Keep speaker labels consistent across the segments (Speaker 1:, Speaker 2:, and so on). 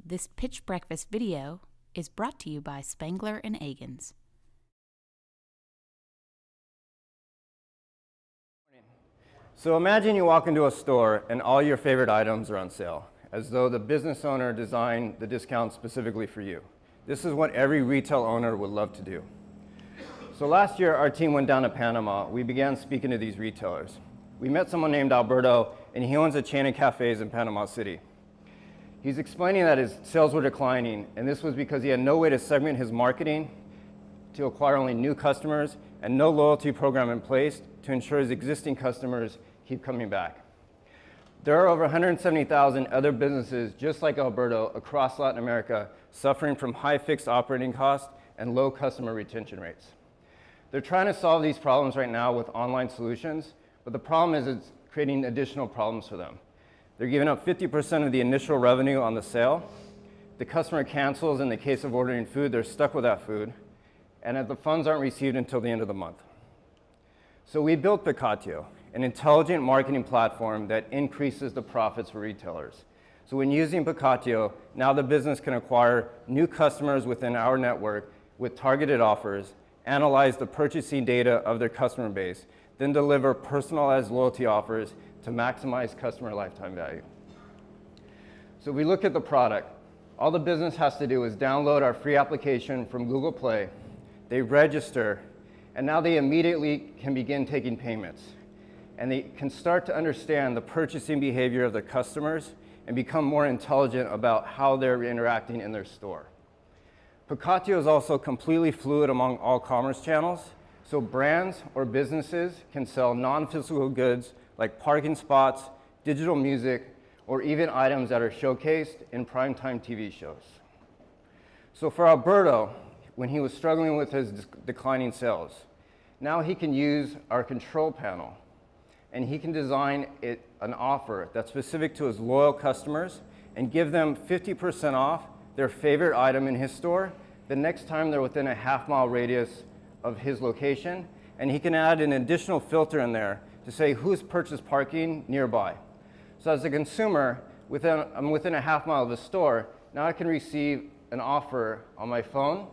Speaker 1: This Pitch Breakfast video is brought to you by Spangler and Agins.
Speaker 2: So imagine you walk into a store and all your favorite items are on sale, as though the business owner designed the discount specifically for you. This is what every retail owner would love to do. So last year, our team went down to Panama. We began speaking to these retailers. We met someone named Alberto, and he owns a chain of cafes in Panama City. He's explaining that his sales were declining, and this was because he had no way to segment his marketing to acquire only new customers and no loyalty program in place to ensure his existing customers keep coming back. There are over 170,000 other businesses just like Alberto across Latin America suffering from high fixed operating costs and low customer retention rates. They're trying to solve these problems right now with online solutions, but the problem is it's creating additional problems for them. They're giving up 50% of the initial revenue on the sale. The customer cancels in the case of ordering food, they're stuck with that food, and the funds aren't received until the end of the month. So we built Pacatio, an intelligent marketing platform that increases the profits for retailers. So when using Pacatio, now the business can acquire new customers within our network with targeted offers, analyze the purchasing data of their customer base, then deliver personalized loyalty offers to maximize customer lifetime value. So we look at the product. All the business has to do is download our free application from Google Play. They register, and now they immediately can begin taking payments. And they can start to understand the purchasing behavior of their customers and become more intelligent about how they're interacting in their store. Pacatio is also completely fluid among all commerce channels, so brands or businesses can sell non-physical goods like parking spots, digital music, or even items that are showcased in primetime TV shows. So for Alberto, when he was struggling with his declining sales, now he can use our control panel, and he can design an offer that's specific to his loyal customers and give them 50% off their favorite item in his store the next time they're within a half-mile radius of his location, and he can add an additional filter in there to say who's purchased parking nearby. So as a consumer, I'm within a half mile of the store, now I can receive an offer on my phone.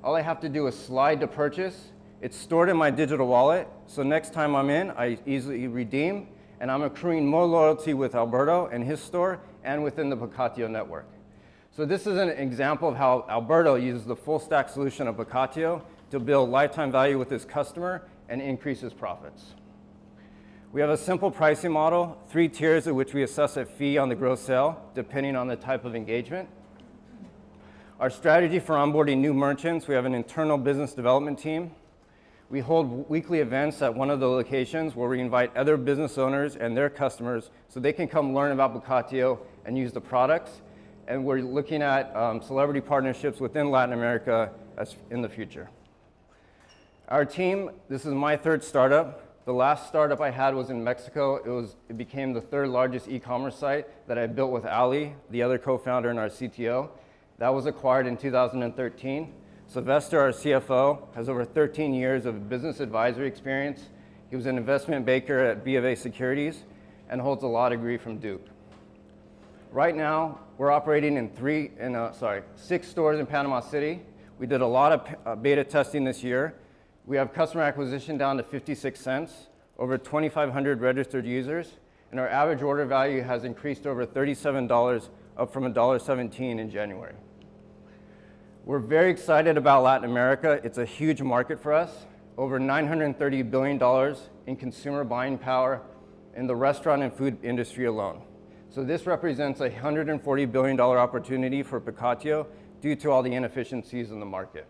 Speaker 2: All I have to do is slide to purchase. It's stored in my digital wallet, so next time I'm in, I easily redeem, and I'm accruing more loyalty with Alberto and his store and within the Pacatio network. So this is an example of how Alberto uses the full stack solution of Pacatio to build lifetime value with his customer and increase his profits. We have a simple pricing model, 3 tiers at which we assess a fee on the gross sale, depending on the type of engagement. Our strategy for onboarding new merchants, we have an internal business development team. We hold weekly events at one of the locations where we invite other business owners and their customers so they can come learn about Pacatio and use the products. And we're looking at celebrity partnerships within Latin America in the future. Our team, this is my 3rd startup. The last startup I had was in Mexico. It became the 3rd largest e-commerce site that I built with Ali, the other co-founder and our CTO. That was acquired in 2013. Sylvester, our CFO, has over 13 years of business advisory experience. He was an investment banker at B of A Securities and holds a law degree from Duke. Right now, we're operating in 6 stores in Panama City. We did a lot of beta testing this year. We have customer acquisition down to 56 cents, over 2,500 registered users, and our average order value has increased over $37, up from $1.17 in January. We're very excited about Latin America. It's a huge market for us, over $930 billion in consumer buying power in the restaurant and food industry alone. So this represents a $140 billion opportunity for Pacatio due to all the inefficiencies in the market.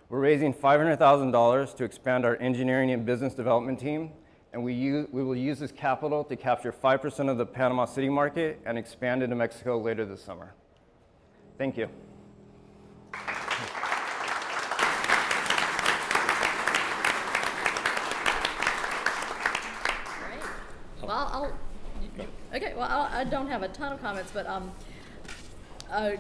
Speaker 2: We're raising $500,000 to expand our engineering and business development team, and we will use this capital to capture 5% of the Panama City market and expand into Mexico later this summer. Thank you.
Speaker 3: Well, I don't have a ton of comments, but a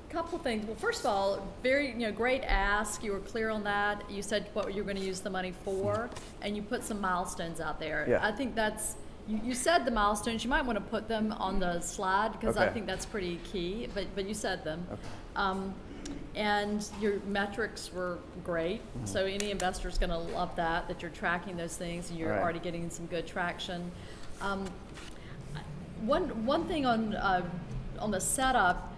Speaker 3: couple of things. Well, first of all, very great ask. You were clear on that. You said what you're going to use the money for, and you put some milestones out there.
Speaker 2: Yeah.
Speaker 3: I think that's you said the milestones. You might want to put them on the slide because I
Speaker 2: Okay.
Speaker 3: think that's pretty key. But you said them.
Speaker 2: Okay.
Speaker 3: And your metrics were great. So any investor's going to love that you're tracking those things and you're
Speaker 2: Right.
Speaker 3: already getting some good traction. One thing on the setup,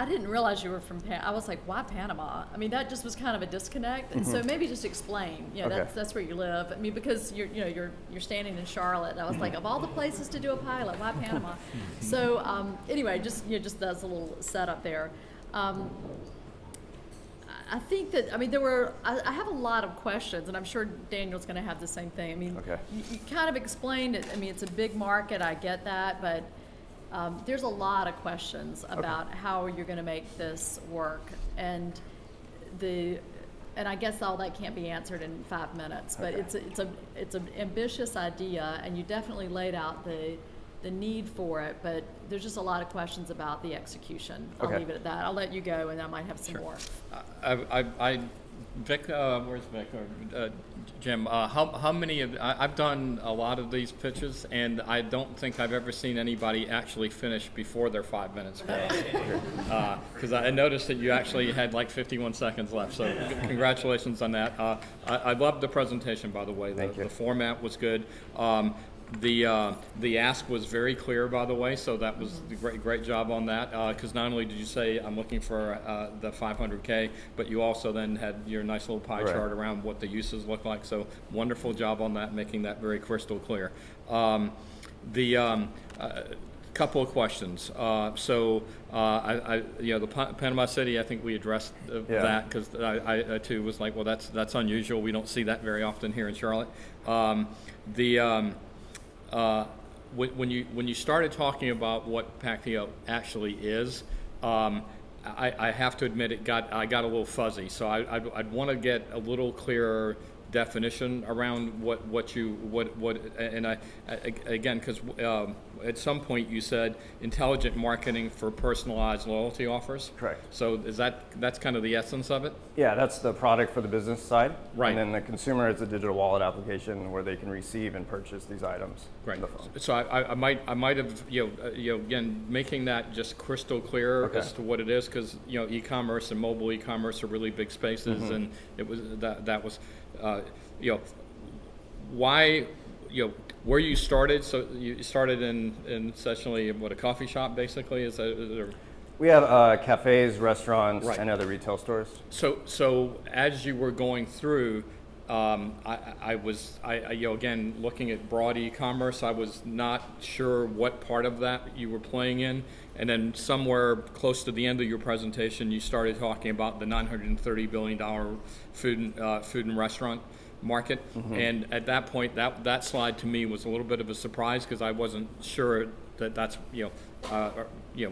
Speaker 3: I didn't realize you were from I was like, why Panama? I mean, that just was kind of a disconnect. And so maybe just explain. You know,
Speaker 2: Okay.
Speaker 3: that's where you live. I mean, because you're standing in Charlotte. And I was like, of all the places to do a pilot, why Panama? So anyway, just that's a little setup there. I think that, I mean, I have a lot of questions, and I'm sure Daniel's going to have the same thing. I mean,
Speaker 2: Okay.
Speaker 3: you kind of explained it. I mean, it's a big market, I get that, but there's a lot of questions about how you're going to make this work. And I guess all that can't be answered in 5 minutes, but
Speaker 2: Okay.
Speaker 3: it's an ambitious idea, and you definitely laid out the need for it, but there's just a lot of questions about the execution. I'll
Speaker 2: Okay.
Speaker 3: leave it at that. I'll let you go, and I might have some more.
Speaker 4: Vic, where's Vic or Jim? How many of I've done a lot of these pitches, and I don't think I've ever seen anybody actually finish before their 5 minutes. Because I noticed that you actually had like 51 seconds left. So congratulations on that. I loved the presentation, by the way.
Speaker 2: Thank you.
Speaker 4: The format was good. The ask was very clear, by the way, so that was a great job on that. Because not only did you say I'm looking for the 500K, but you also then had your nice little pie
Speaker 2: Right.
Speaker 4: chart around what the uses look like. So wonderful job on that, making that very crystal clear. Couple of questions. The Panama City, I think we addressed
Speaker 2: Yeah.
Speaker 4: that because I too was like, well, that's unusual. We don't see that very often here in Charlotte. When you started talking about what pacatio actually is, I have to admit I got a little fuzzy. So I'd want to get a little clearer definition around what and I again, because at some point you said intelligent marketing for personalized loyalty offers.
Speaker 2: Correct.
Speaker 4: So that's kind of the essence of it?
Speaker 2: Yeah, that's the product for the business side.
Speaker 4: Right.
Speaker 2: And then the consumer is a digital wallet application where they can receive and purchase these items
Speaker 4: Right.
Speaker 2: on the phone.
Speaker 4: So I might have again making that just crystal clear
Speaker 2: Okay.
Speaker 4: as to what it is, because e-commerce and mobile e-commerce are really big spaces,
Speaker 2: Mm-hmm.
Speaker 4: and it was that was why where you started. So you started in essentially a coffee shop basically. Is that
Speaker 2: We have cafes, restaurants,
Speaker 4: Right.
Speaker 2: and other retail stores.
Speaker 4: So as you were going through, I was again looking at broad e-commerce. I was not sure what part of that you were playing in, and then somewhere close to the end of your presentation, you started talking about the $930 billion food and restaurant market.
Speaker 2: Mm-hmm.
Speaker 4: And at that point, that slide to me was a little bit of a surprise because I wasn't sure that's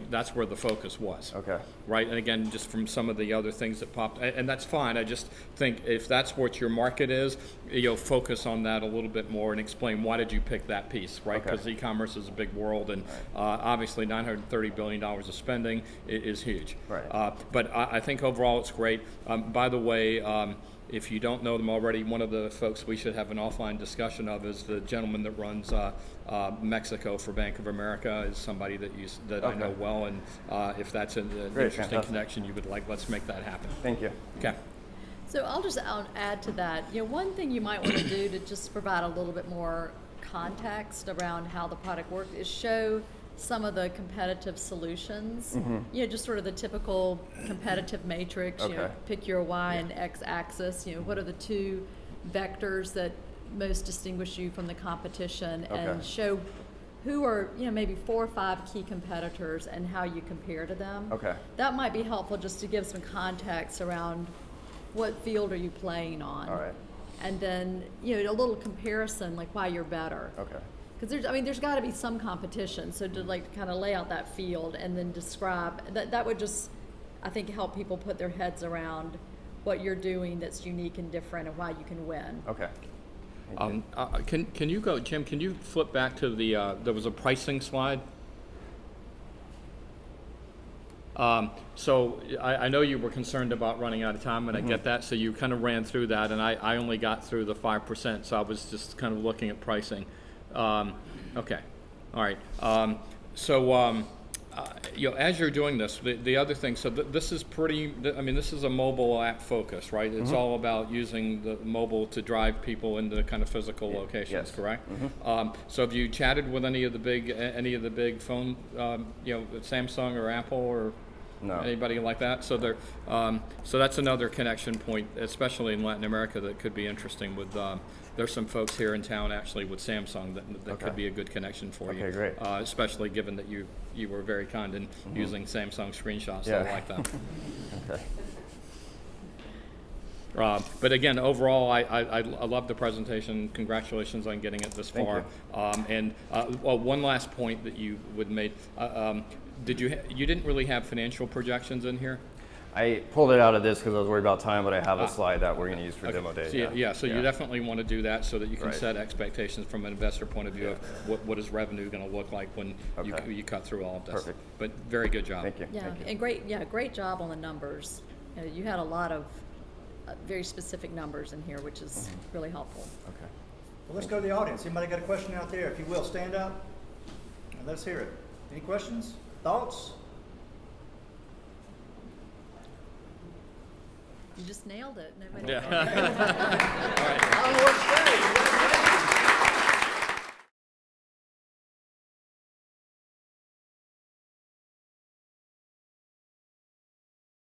Speaker 4: that's where the focus was.
Speaker 2: Okay.
Speaker 4: Right, and again, just from some of the other things that popped, and that's fine. I just think if that's what your market is, focus on that a little bit more and explain why did you pick that piece, right?
Speaker 2: Okay.
Speaker 4: Because e-commerce is a big world, and obviously $930 billion of spending is huge.
Speaker 2: Right.
Speaker 4: But I think overall it's great. By the way, if you don't know them already, one of the folks we should have an offline discussion of is the gentleman that runs Mexico for Bank of America. Is somebody that I know
Speaker 2: Okay.
Speaker 4: well, and if that's an
Speaker 2: Great,
Speaker 4: interesting
Speaker 2: fantastic.
Speaker 4: connection you would like, let's make that happen.
Speaker 2: Thank you.
Speaker 4: Okay.
Speaker 3: So I'll just add to that. One thing you might want to do to just provide a little bit more context around how the product works is show some of the competitive solutions. Just sort of the typical competitive matrix.
Speaker 2: Okay.
Speaker 3: Pick your Y and X axis. What are the two vectors that most distinguish you from the competition, and
Speaker 2: Okay.
Speaker 3: show who are maybe 4 or 5 key competitors and how you compare to them.
Speaker 2: Okay.
Speaker 3: That might be helpful just to give some context around what field are you playing on.
Speaker 2: All right.
Speaker 3: And then, a little comparison, like why you're better.
Speaker 2: Okay.
Speaker 3: Because there's got to be some competition. So to kind of lay out that field and then describe, that would just, I think, help people put their heads around what you're doing that's unique and different and why you can win.
Speaker 2: Okay. Thank you.
Speaker 4: Can you go, Jim? Can you flip back to the there was a pricing slide. So I know you were concerned about running out of time, and I get that. So you kind of ran through that, and I only got through the 5%. So I was just kind of looking at pricing. Okay, all right. As you're doing this, the other thing, so this is this is a mobile app focus, right? It's all about using the mobile to drive people into kind of physical locations,
Speaker 2: Yes.
Speaker 4: correct? So have you chatted with any of the big phone, Samsung or Apple or
Speaker 2: No.
Speaker 4: anybody like that? So so that's another connection point, especially in Latin America, that could be interesting. With there's some folks here in town actually with Samsung that could be a good connection for you.
Speaker 2: Okay, great.
Speaker 4: Especially given that you were very kind in using Samsung screenshots.
Speaker 2: Yeah.
Speaker 4: I like that.
Speaker 2: Okay.
Speaker 4: But again, overall, I love the presentation. Congratulations on getting it this far. One last point that you would make. You didn't really have financial projections in here?
Speaker 2: I pulled it out of this because I was worried about time, but I have a slide that we're going to use for demo day.
Speaker 4: So so you definitely want to do that so that you can
Speaker 2: Right.
Speaker 4: set expectations from an investor point of view of what is revenue going to look like when you cut through all of this.
Speaker 2: Perfect.
Speaker 4: But very good job.
Speaker 2: Thank you.
Speaker 3: Yeah,
Speaker 2: Thank you.
Speaker 3: and great job on the numbers. You had a lot of very specific numbers in here, which is really helpful.
Speaker 2: Okay.
Speaker 5: Well, let's go to the audience. Anybody got a question out there? If you will, stand up and let's hear it. Any questions? Thoughts?
Speaker 3: You just nailed it. Nobody
Speaker 4: Yeah.
Speaker 5: I don't know what to say.